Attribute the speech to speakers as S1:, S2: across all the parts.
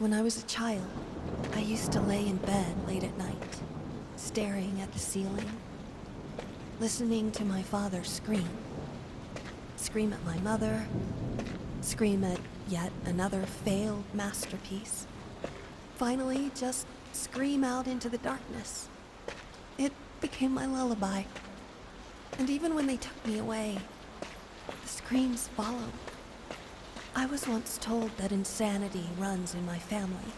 S1: When I was a child, I used to lay in bed late at night, staring at the ceiling, listening to my father scream. Scream at my mother, scream at yet another failed masterpiece. Finally, just scream out into the darkness. It became my lullaby. And even when they took me away, the screams followed. I was once told that insanity runs in my family.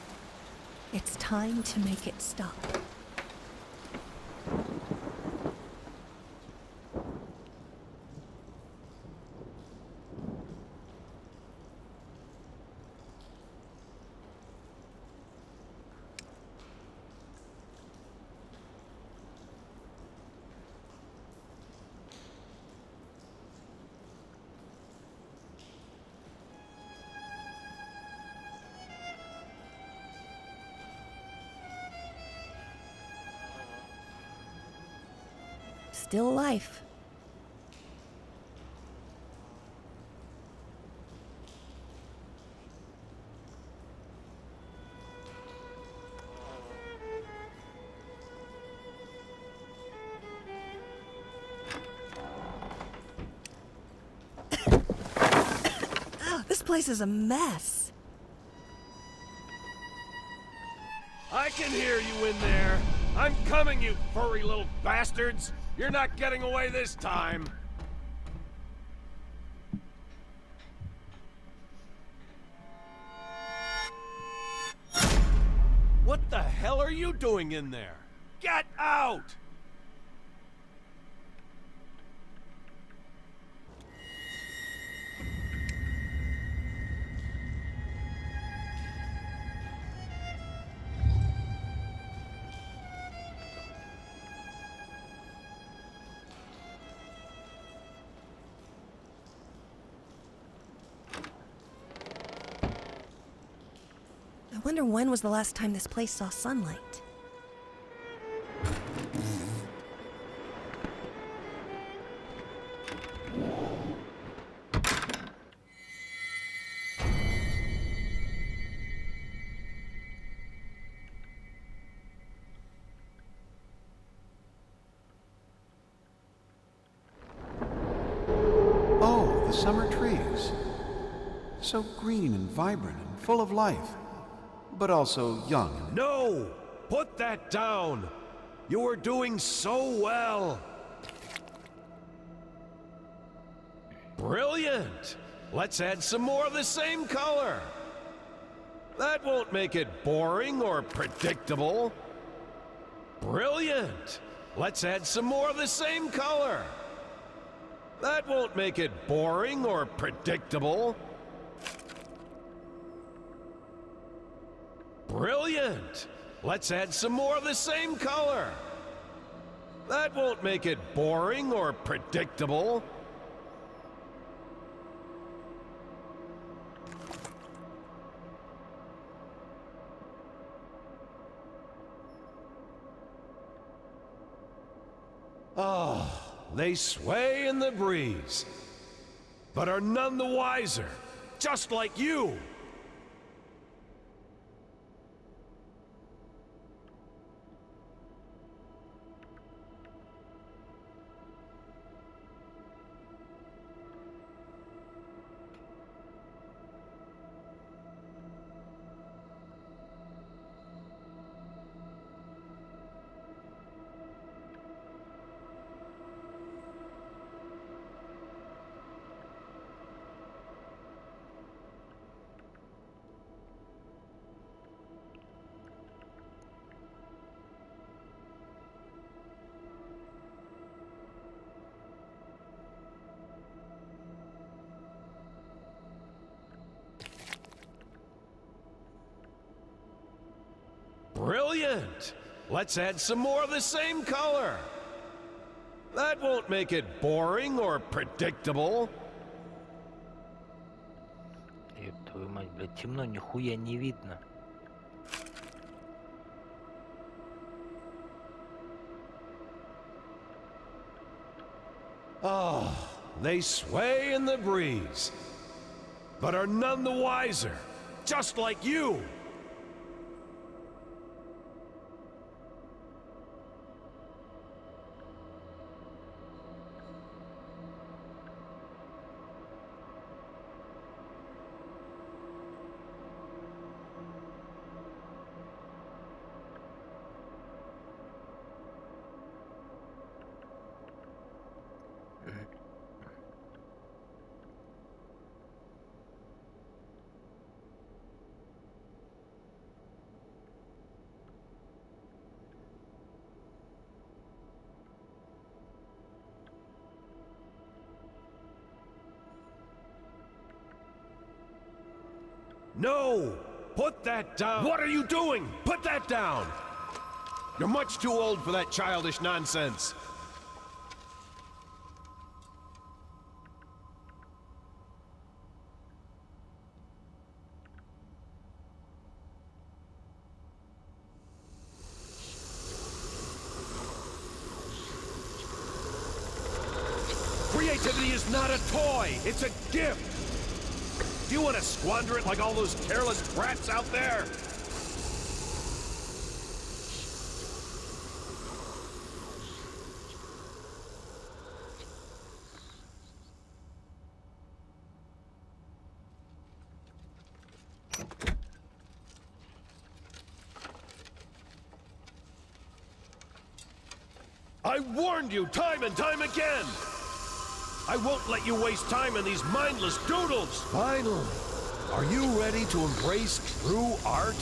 S1: It's time to make it stop. Still life. Oh, this place is a mess.
S2: I can hear you in there. I'm coming, you furry little bastards. You're not getting away this time. What the hell are you doing in there? Get out!
S1: I wonder when was the last time this place saw sunlight?
S3: Oh, the summer trees. So green and vibrant and full of life. But also young and...
S2: No! Put that down! You were doing so well! Brilliant! Let's add some more of the same color! That won't make it boring or predictable. Brilliant! Let's add some more of the same color! That won't make it boring or predictable. Brilliant! Let's add some more of the same color. That won't make it boring or predictable. Oh, they sway in the breeze, but are none the wiser, just like you. Brilliant! Let's add some more of the same color. That won't make it boring or predictable.
S4: Ёб твою мать, блядь, темно, нихуя не видно.
S2: Oh, they sway in the breeze, but are none the wiser, just like you. No! Put that down! What are you doing? Put that down! You're much too old for that childish nonsense. Creativity is not a toy, it's a gift! Do you want to squander it like all those careless brats out there? I warned you time and time again! I won't let you waste time in these mindless doodles! Finally! Are you ready to embrace true art?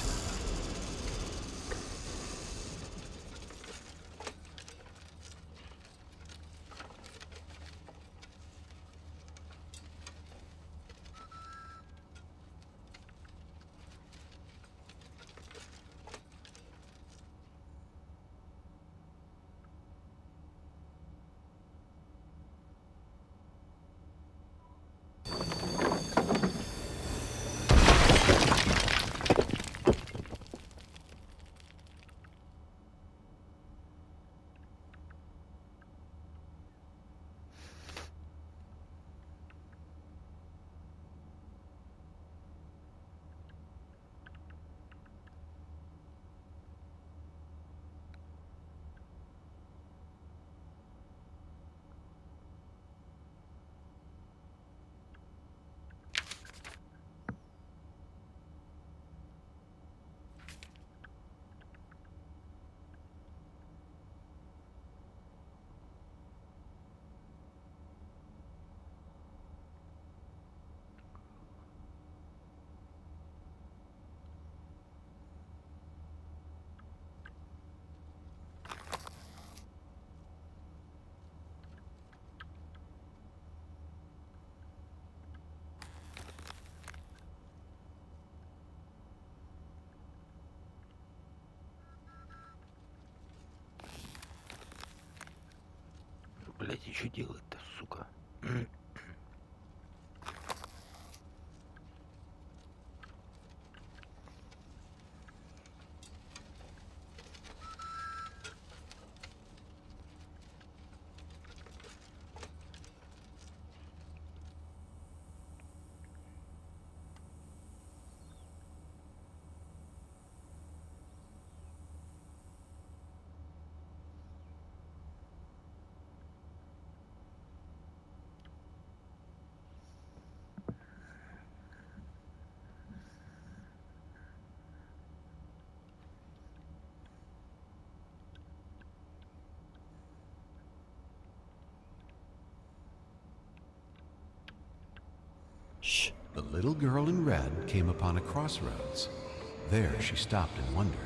S4: Блять, и что делать-то, сука?
S3: Shh. The little girl in red came upon a crossroads. There she stopped and wondered,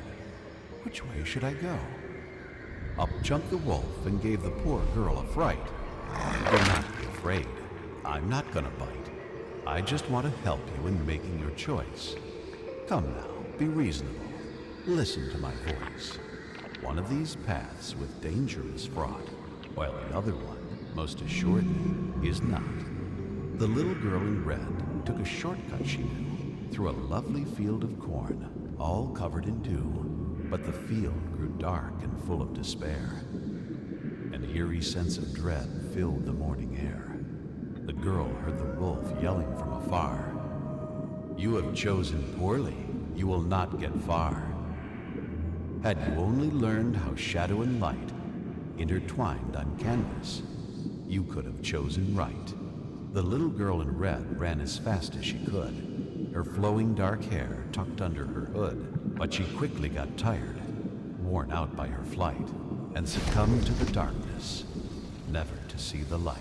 S3: which way should I go? Up jumped the wolf and gave the poor girl a fright. Do not be afraid. I'm not gonna bite. I just want to help you in making your choice. Come now, be reasonable. Listen to my voice. One of these paths with danger is fraught, while the other one, most assuredly, is not. The little girl in red took a shortcut she knew through a lovely field of corn, all covered in dew, but the field grew dark and full of despair. An eerie sense of dread filled the morning air. The girl heard the wolf yelling from afar. You have chosen poorly. You will not get far. Had you only learned how shadow and light intertwined on canvas, you could have chosen right. The little girl in red ran as fast as she could, her flowing dark hair tucked under her hood, but she quickly got tired, worn out by her flight, and succumbed to the darkness, never to see the light.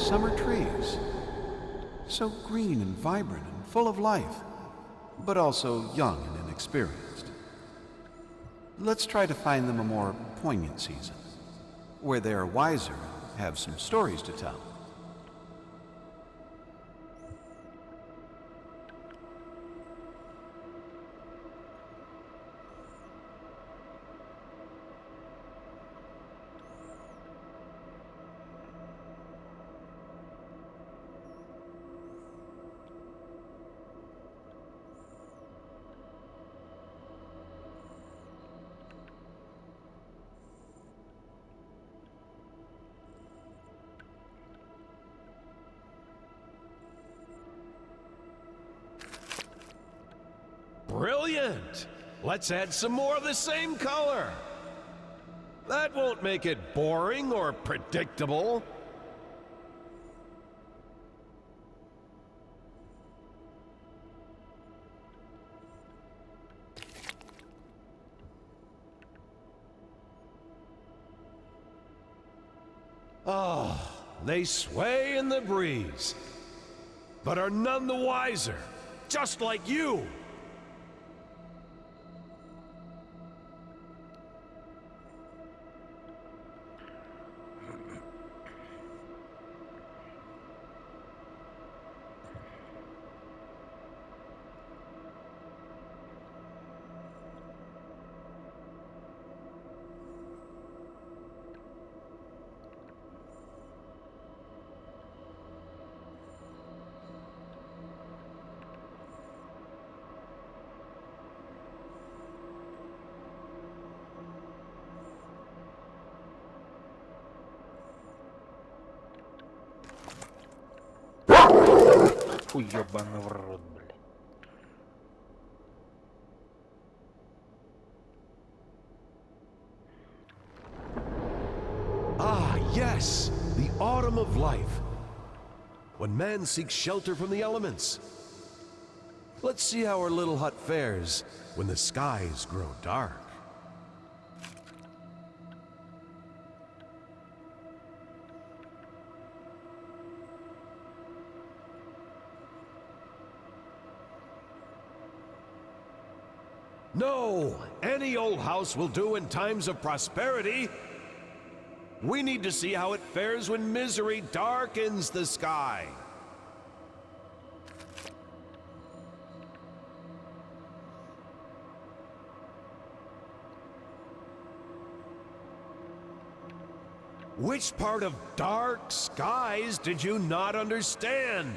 S3: summer trees. So green and vibrant and full of life, but also young and inexperienced. Let's try to find them a more poignant season, where they are wiser and have some stories to tell.
S2: Brilliant! Let's add some more of the same color. That won't make it boring or predictable. Oh, they sway in the breeze, but are none the wiser, just like you.
S4: Фу, ёбаный в рот, блядь.
S2: Ah, yes, the autumn of life, when man seeks shelter from the elements. Let's see how our little hut fares when the skies grow dark. No, any old house will do in times of prosperity. We need to see how it fares when misery darkens the sky. Which part of dark skies did you not understand?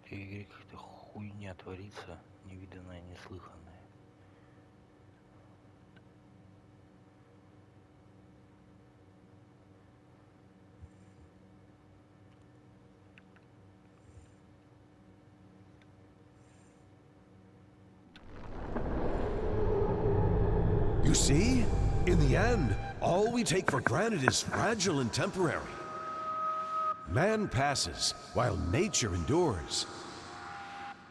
S4: В игре какая-то хуйня творится, невиданная, неслыханная.
S2: see? In the end, all we take for granted is fragile and temporary. Man passes while nature endures.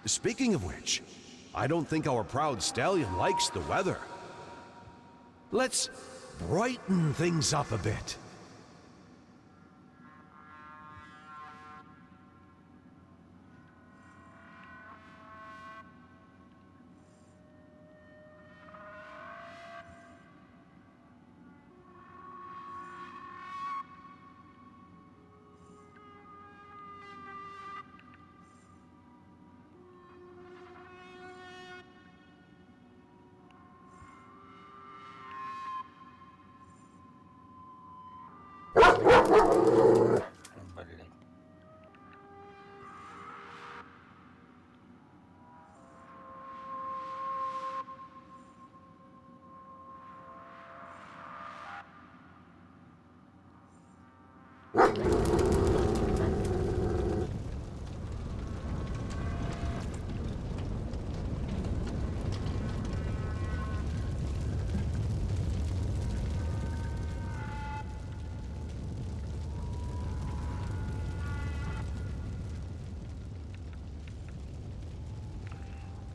S2: Speaking of which, I don't think our proud stallion likes the weather. Let's brighten things up a bit.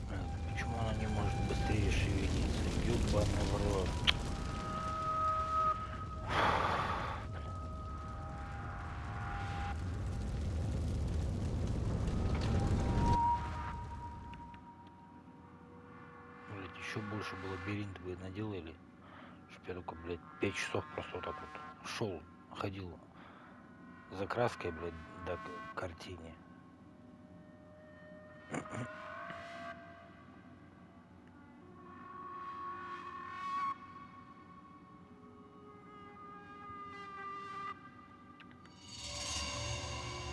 S4: Блядь. Почему она не может быстрее шевелиться? Ёбаный в рот. Блять, еще больше бы лабиринт бы наделали. Чтоб я только, блядь, 5 часов просто вот так вот шел, ходил за краской, блядь, до картине.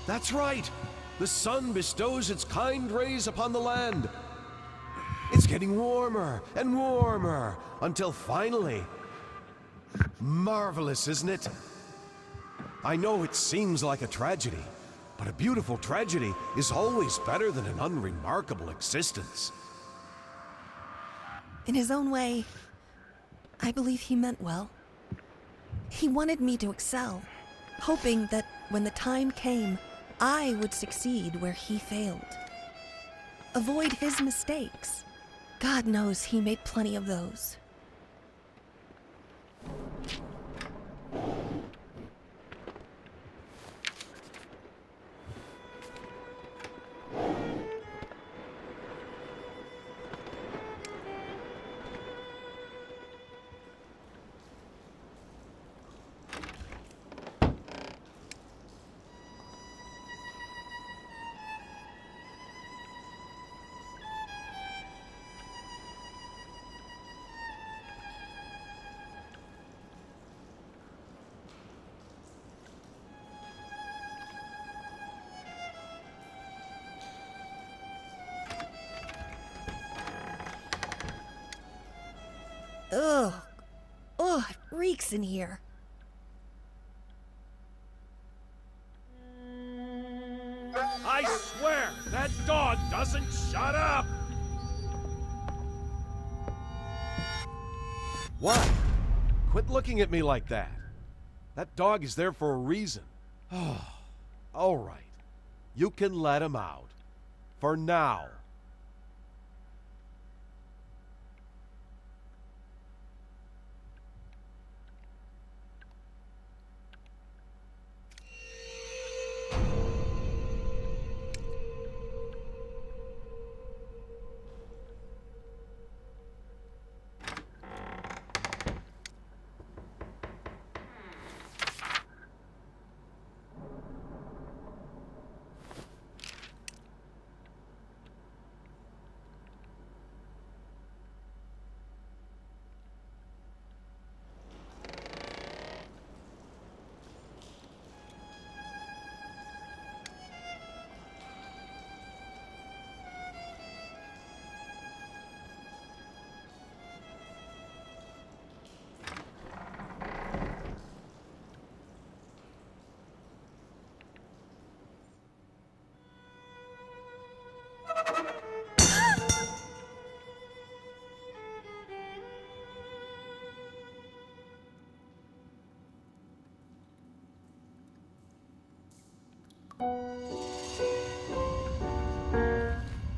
S2: That's right! The sun bestows its kind rays upon the land. It's getting warmer and warmer until finally... Marvelous, isn't it? I know it seems like a tragedy, but a beautiful tragedy is always better than an unremarkable existence.
S1: In his own way, I believe he meant well. He wanted me to excel, hoping that when the time came, I would succeed where he failed. Avoid his mistakes. God knows he made plenty of those. Ugh. Ugh, it reeks in here.
S2: I swear, that dog doesn't shut up! What? Quit looking at me like that. That dog is there for a reason. All right. You can let him out. For now.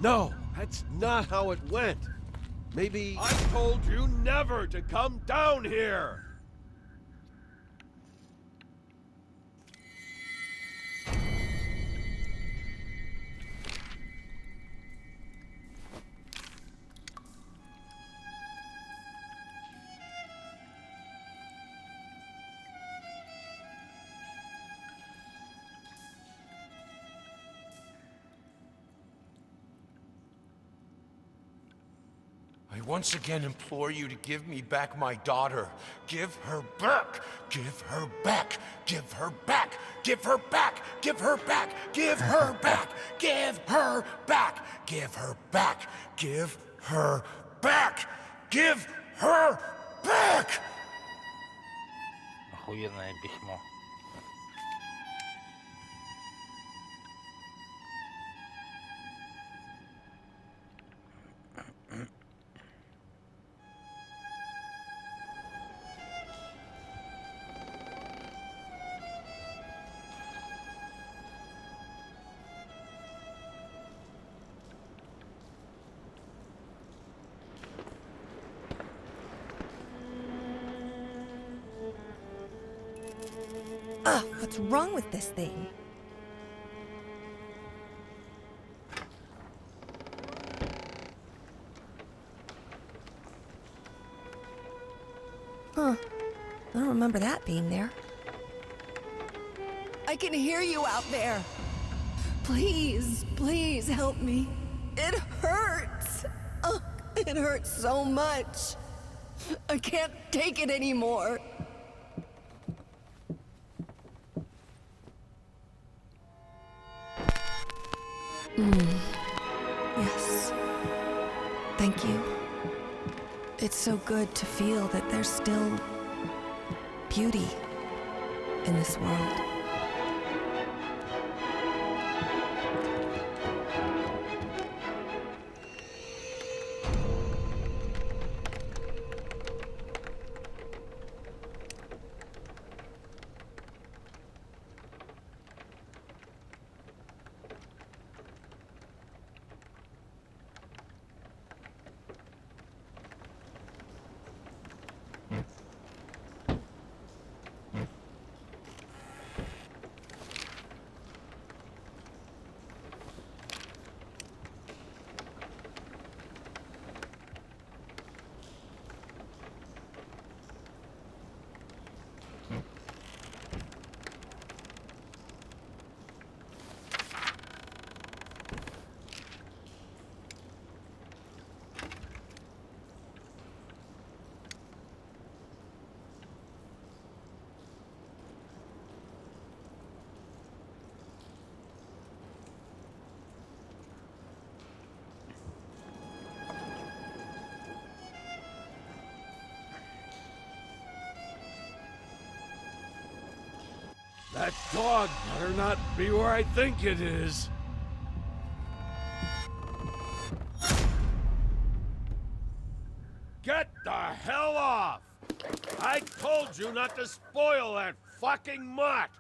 S2: No, that's not how it went. Maybe I told you never to come down here!
S5: I once again implore you to give me back my daughter. Give her back! Give her back! Give her back! Give her back! Give her back! Give her back! Give her back! Give her back! Give her back! Give her back!
S4: Охуенное письмо.
S1: Ugh, what's wrong with this thing? Huh. I don't remember that being there. I can hear you out there. Please, please help me. It hurts. Ugh, it hurts so much. I can't take it anymore. Yes. Thank you. It's so good to feel that there's still beauty in this world.
S2: That dog better not be where I think it is. Get the hell off! I told you not to spoil that fucking mutt!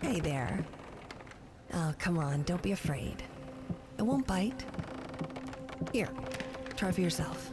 S1: Hey there. Oh, come on, don't be afraid. It won't bite. Here, Try for yourself.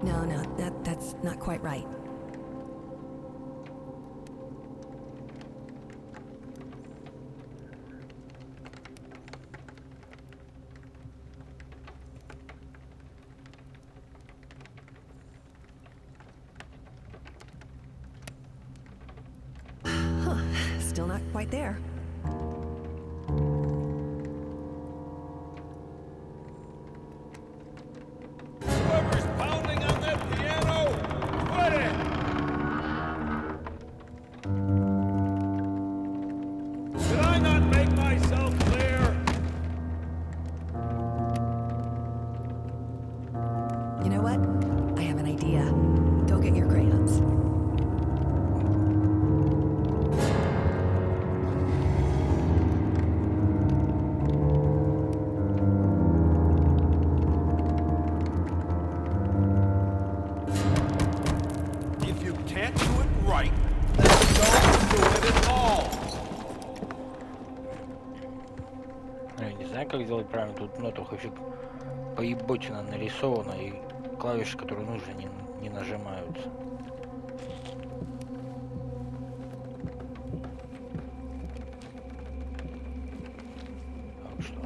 S1: No, that's not quite right. Huh, still not quite there.
S6: Whoever's pounding on that piano, quit it! Did I not make myself clear?
S1: You know what? I have an idea. Go get your crayons.
S6: If you can't do it right, then don't do it at all.
S4: Я не знаю, как сделать правильно. Тут нотах вообще поебочно нарисовано, и клавиши, которые нужны, не нажимаются. Так что...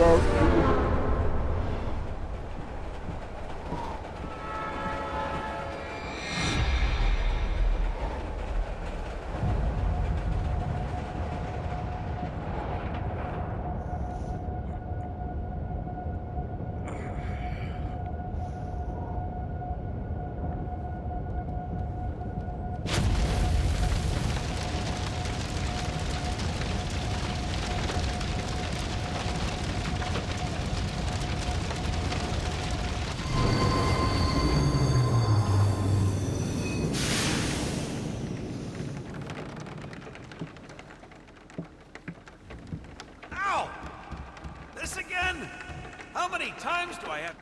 S5: without you.
S6: Ow! This again? How many times do I have...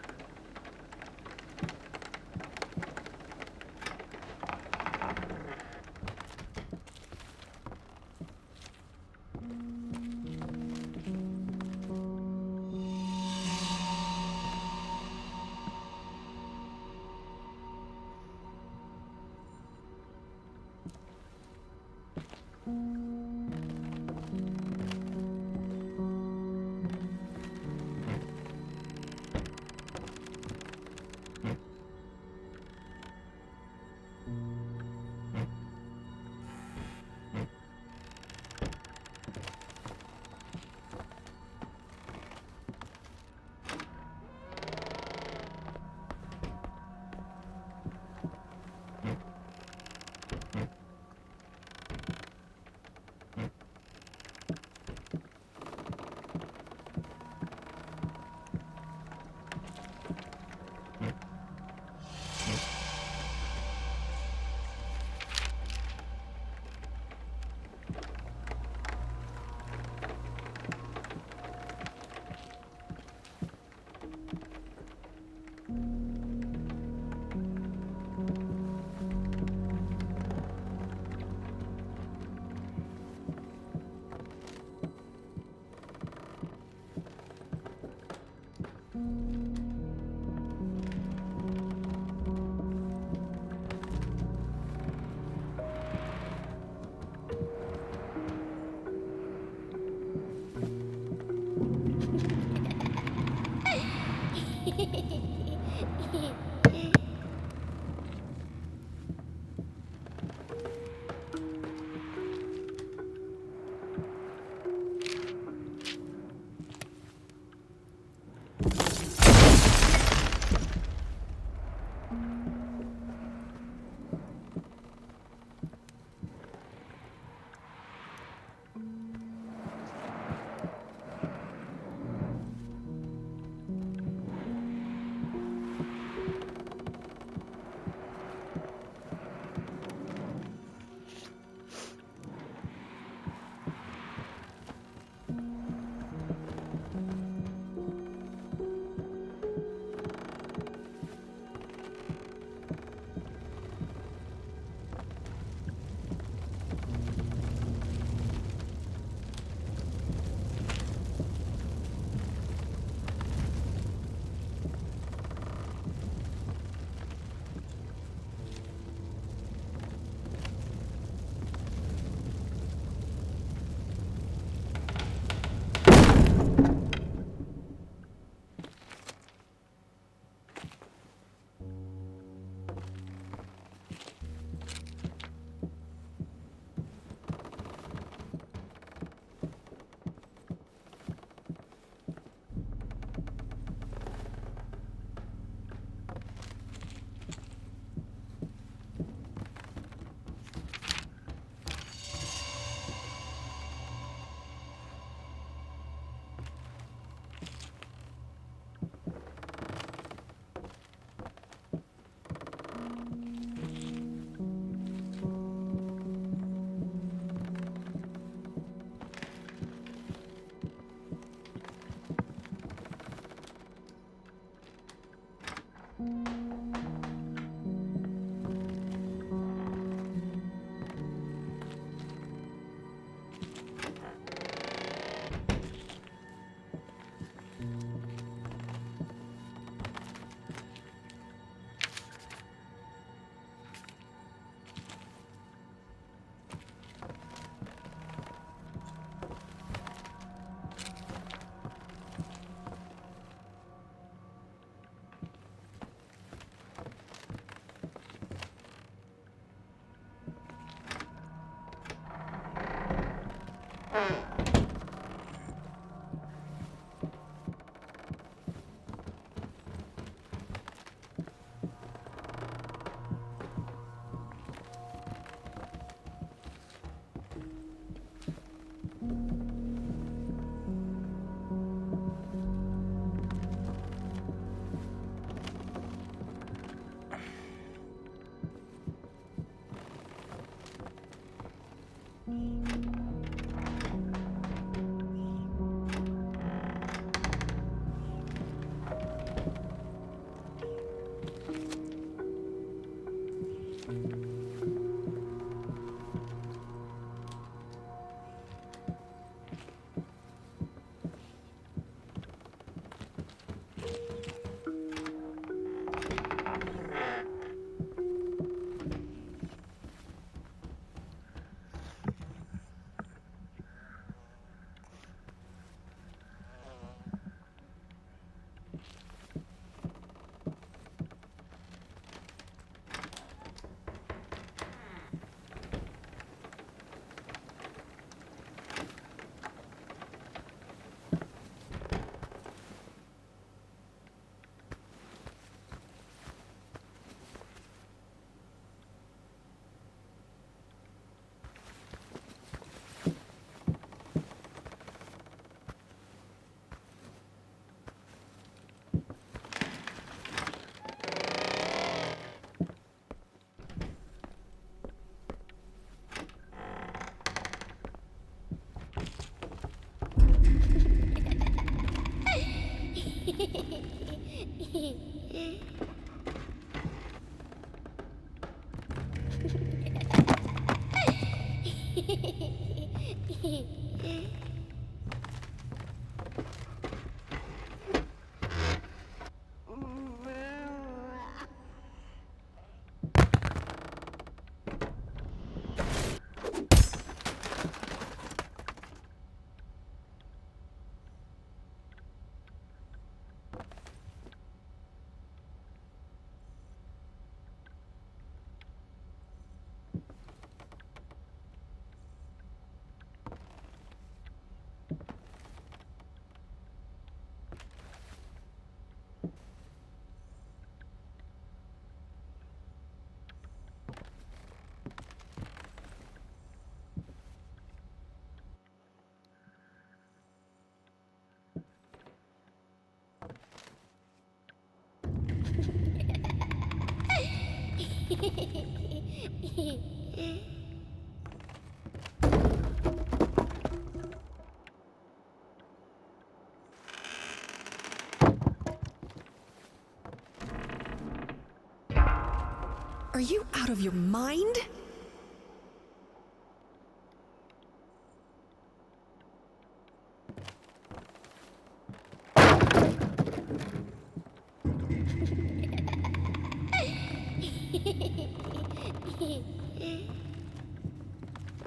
S1: Are you out of your mind?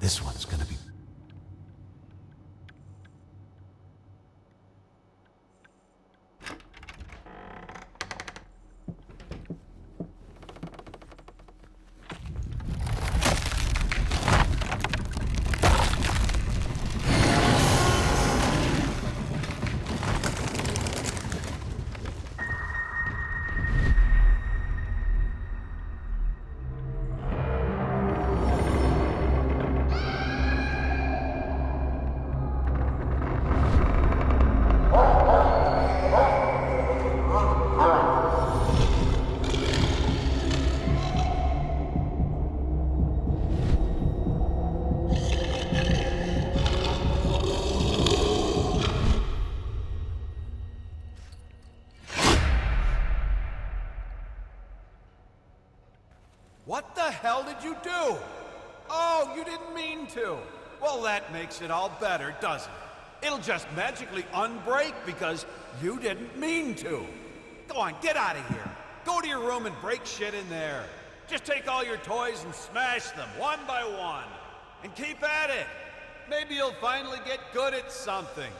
S3: This one's gonna be...
S6: What the hell did you do? Oh, you didn't mean to. Well, that makes it all better, doesn't it? It'll just magically unbreak because you didn't mean to. Go on, get out of here. Go to your room and break shit in there. Just take all your toys and smash them, one by one. And keep at it. Maybe you'll finally get good at something.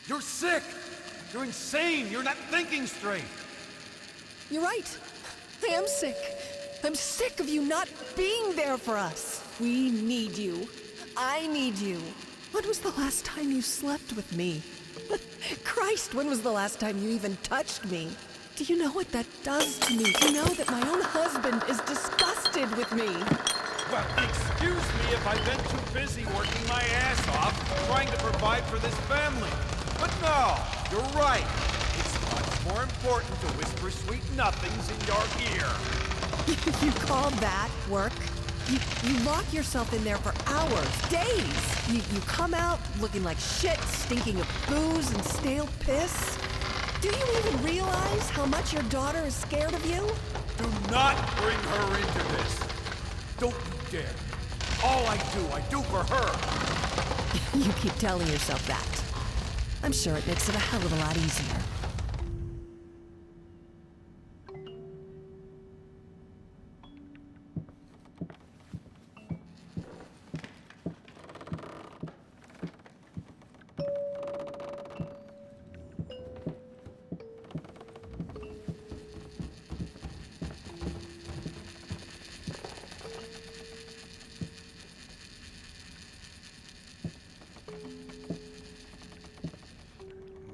S6: You're sick! You're insane! You're not thinking straight!
S1: You're right. I am sick. I'm sick of you not being there for us. We need you. I need you. When was the last time you slept with me? Christ, when was the last time you even touched me? Do you know what that does to me? You know that my own husband is disgusted with me.
S6: Well, excuse me if I've been too busy working my ass off trying to provide for this family. But no, you're right. It's much more important to whisper sweet nothings in your ear.
S1: You call that work? You lock yourself in there for hours, days. You come out looking like shit, stinking of booze and stale piss. Do you even realize how much your daughter is scared of you?
S6: Do not bring her into this. Don't you dare. All I do for her.
S1: You keep telling yourself that. I'm sure it makes it a hell of a lot easier.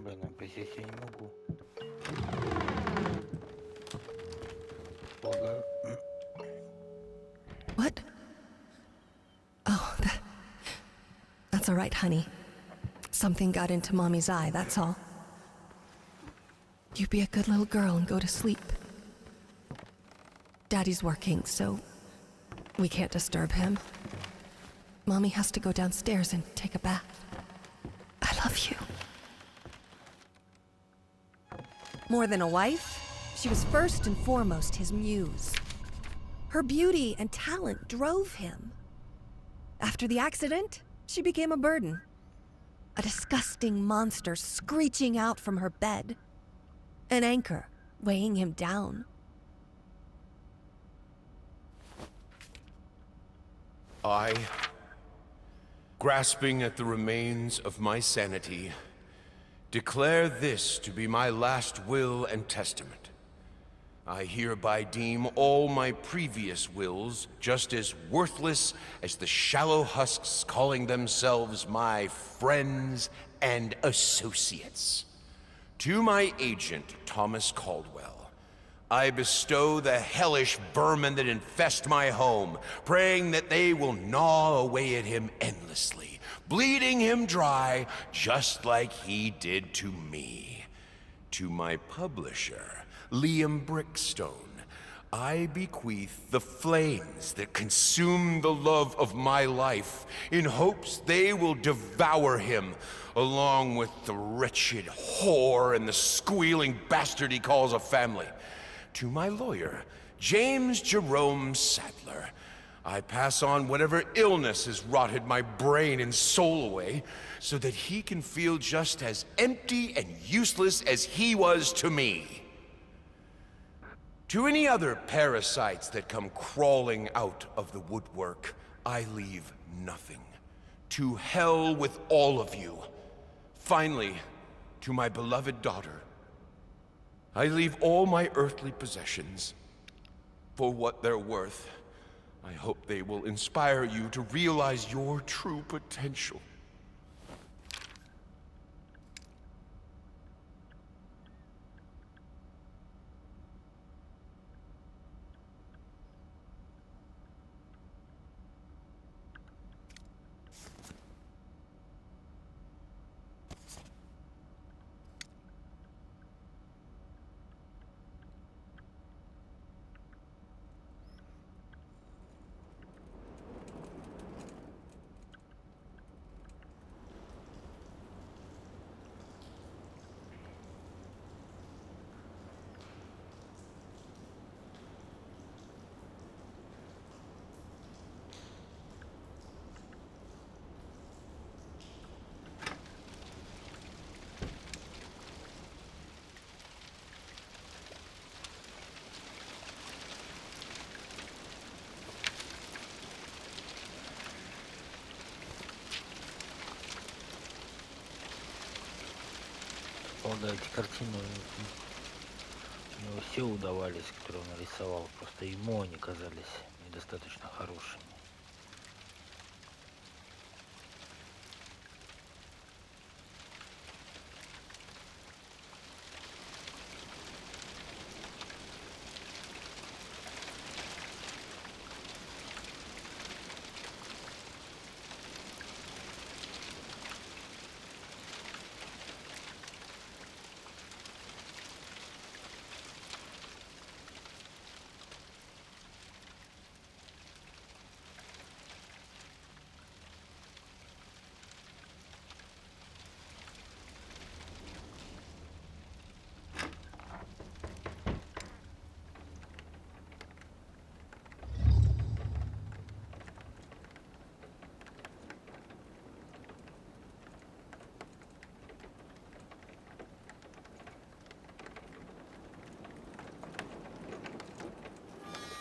S4: Блин, а присесть я не могу. Полагаю.
S1: What? Oh, that's all right, honey. Something got into Mommy's eye, that's all. You be a good little girl and go to sleep. Daddy's working, so we can't disturb him. Mommy has to go downstairs and take a bath. I love you. More than a wife, she was first and foremost his muse. Her beauty and talent drove him. After the accident, she became a burden. A disgusting monster screeching out from her bed. An anchor weighing him down.
S5: I, grasping at the remains of my sanity, declare this to be my last will and testament. I hereby deem all my previous wills just as worthless as the shallow husks calling themselves my friends and associates. To my agent, Thomas Caldwell, I bestow the hellish vermin that infest my home, praying that they will gnaw away at him endlessly, bleeding him dry just like he did to me. To my publisher, Liam Brickstone, I bequeath the flames that consume the love of my life in hopes they will devour him, along with the wretched whore and the squealing bastard he calls a family. To my lawyer, James Jerome Sadler, I pass on whatever illness has rotted my brain and soul away, so that he can feel just as empty and useless as he was to me. To any other parasites that come crawling out of the woodwork, I leave nothing. To hell with all of you. Finally, to my beloved daughter, I leave all my earthly possessions. For what they're worth, I hope they will inspire you to realize your true potential.
S4: Правда, эти картины у него все удавались, которые он рисовал, просто ему они казались недостаточно хорошими.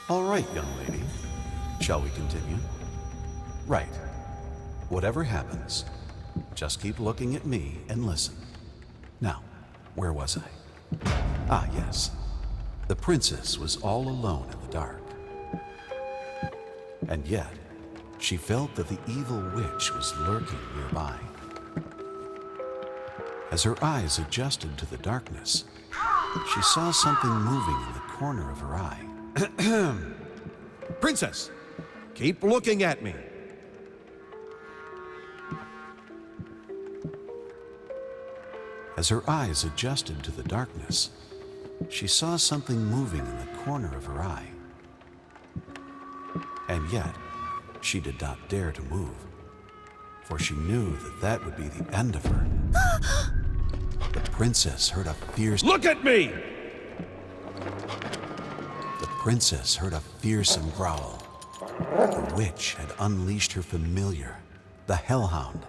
S3: All right, young lady. Shall we continue? Right. Whatever happens, just keep looking at me and listen. Now, where was I? Ah, yes. The princess was all alone in the dark. And yet, she felt that the evil witch was lurking nearby. As her eyes adjusted to the darkness, she saw something moving in the corner of her eye.
S2: Princess, keep looking at me.
S3: As her eyes adjusted to the darkness, she saw something moving in the corner of her eye. And yet, she did not dare to move, for she knew that that would be the end of her. The princess heard a fierce...
S2: Look at me!
S3: The princess heard a fearsome growl. The witch had unleashed her familiar, the hellhound.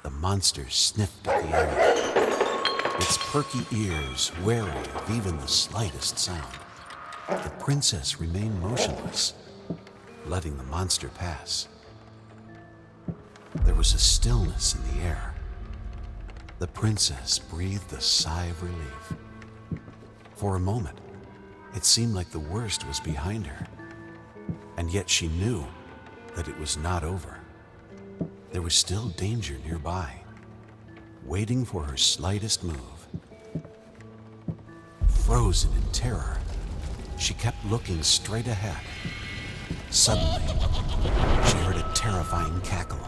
S3: The monster sniffed at the air, its perky ears wary of even the slightest sound. The princess remained motionless, letting the monster pass. There was a stillness in the air. The princess breathed a sigh of relief. For a moment, it seemed like the worst was behind her, and yet she knew that it was not over. There was still danger nearby, waiting for her slightest move. Frozen in terror, she kept looking straight ahead. Suddenly, she heard a terrifying cackle.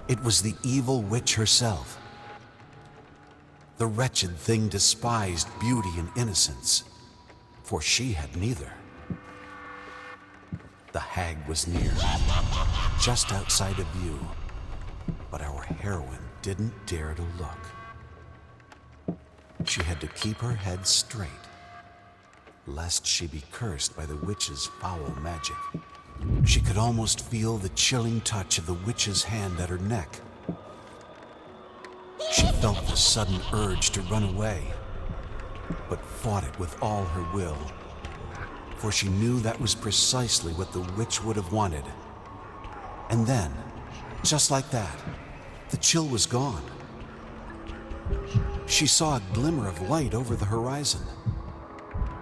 S3: It was the evil witch herself. The wretched thing despised beauty and innocence, for she had neither. The hag was near, just outside of view, but our heroine didn't dare to look. She had to keep her head straight, lest she be cursed by the witch's foul magic. She could almost feel the chilling touch of the witch's hand at her neck. She felt the sudden urge to run away, but fought it with all her will. For she knew that was precisely what the witch would have wanted. And then, just like that, the chill was gone. She saw a glimmer of light over the horizon.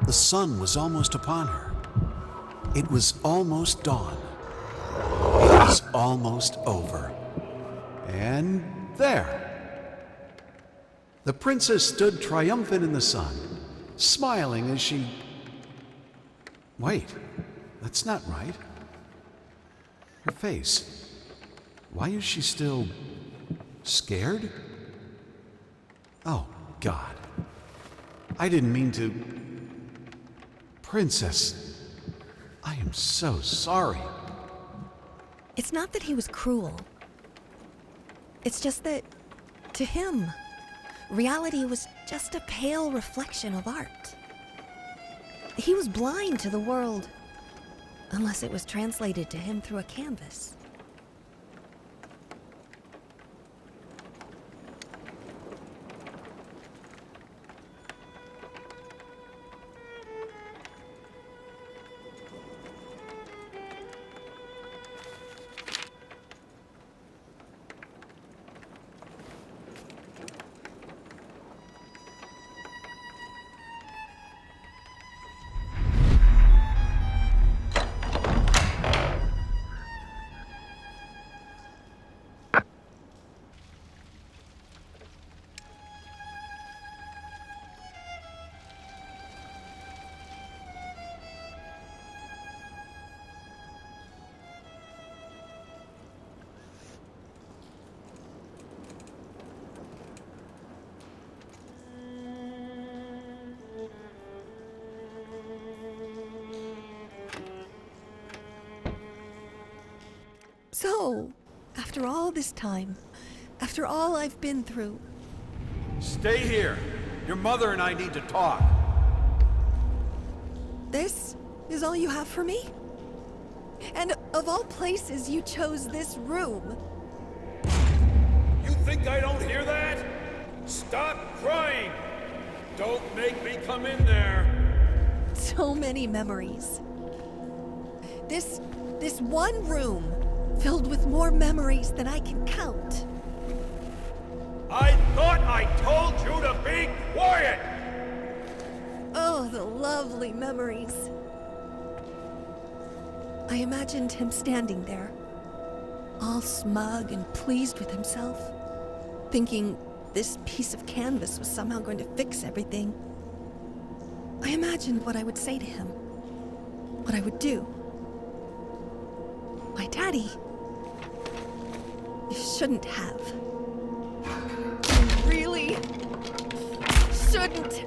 S3: The sun was almost upon her. It was almost dawn. It was almost over. And there. The princess stood triumphant in the sun, smiling as she... Wait, that's not right. Her face. Why is she still... scared? Oh, God. I didn't mean to... Princess, I am so sorry.
S1: It's not that he was cruel. It's just that, to him, reality was just a pale reflection of art. He was blind to the world, unless it was translated to him through a canvas. So, after all this time, after all I've been through,
S6: Stay here. Your mother and I need to talk.
S1: this is all you have for me? And of all places, you chose this room.
S6: You think I don't hear that? Stop crying! Don't make me come in there.
S1: So many memories. This one room, filled with more memories than I can count.
S6: I thought I told you to be quiet!
S1: Oh, the lovely memories. I imagined him standing there, all smug and pleased with himself, thinking this piece of canvas was somehow going to fix everything. I imagined what I would say to him, what I would do. My daddy, you shouldn't have. You really shouldn't